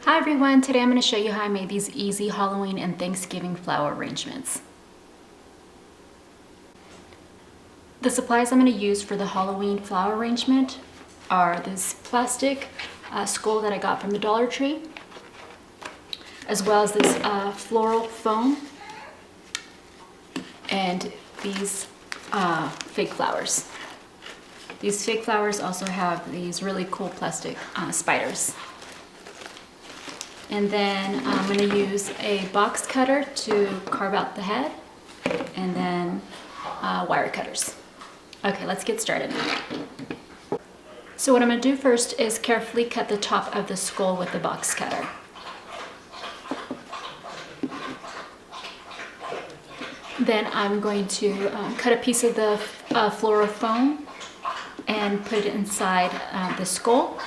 Hi everyone, today I'm going to show you how I made these easy Halloween and Thanksgiving flower arrangements. The supplies I'm going to use for the Halloween flower arrangement are this plastic skull that I got from the Dollar Tree, as well as this floral foam and these fake flowers. These fake flowers also have these really cool plastic spiders. And then I'm going to use a box cutter to carve out the head, and then wire cutters. Okay, let's get started. So what I'm going to do first is carefully cut the top of the skull with the box cutter. Then I'm going to cut a piece of the floral foam and put it inside the skull.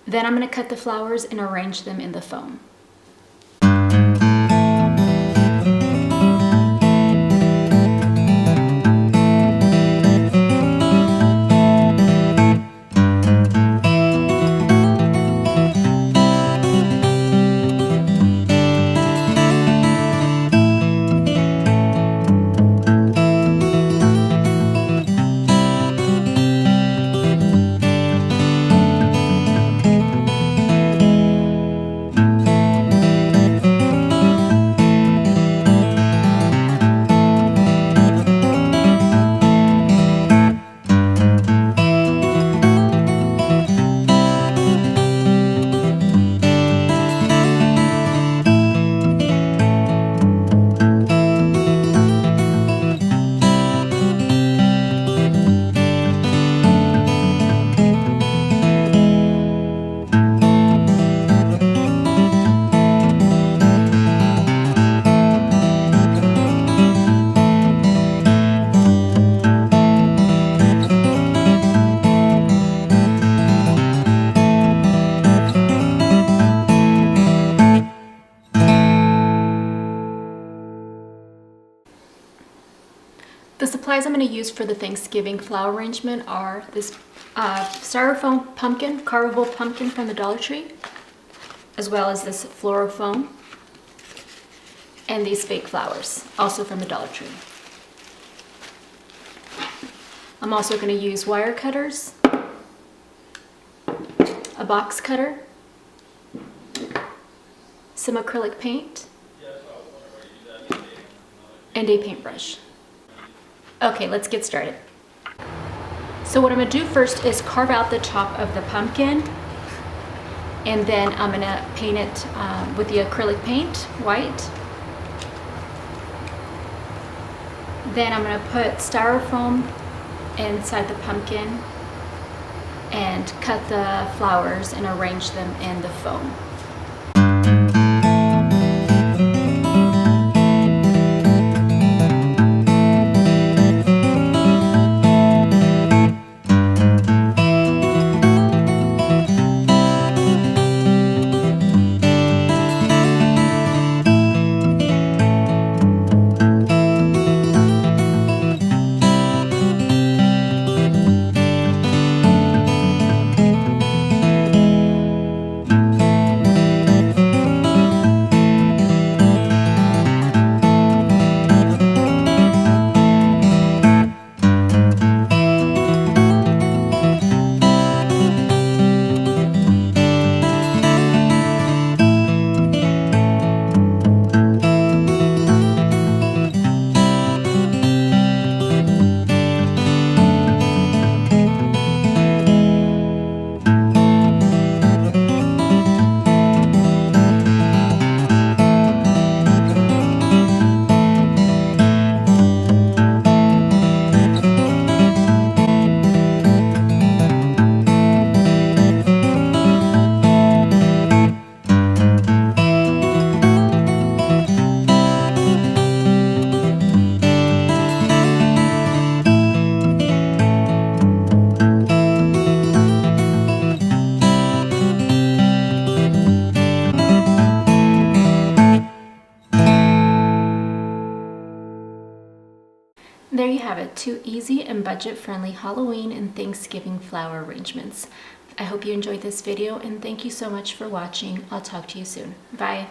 Then I'm going to cut the flowers and arrange them in the foam. The supplies I'm going to use for the Thanksgiving flower arrangement are this styrofoam pumpkin, carvable pumpkin from the Dollar Tree, as well as this floral foam, and these fake flowers, also from the Dollar Tree. I'm also going to use wire cutters, a box cutter, some acrylic paint, and a paintbrush. Okay, let's get started. So what I'm going to do first is carve out the top of the pumpkin, and then I'm going to paint it with the acrylic paint, white. Then I'm going to put styrofoam inside the pumpkin and cut the flowers and arrange them in the foam. There you have it, 2 easy and budget-friendly Halloween and Thanksgiving flower arrangements. I hope you enjoyed this video and thank you so much for watching. I'll talk to you soon. Bye.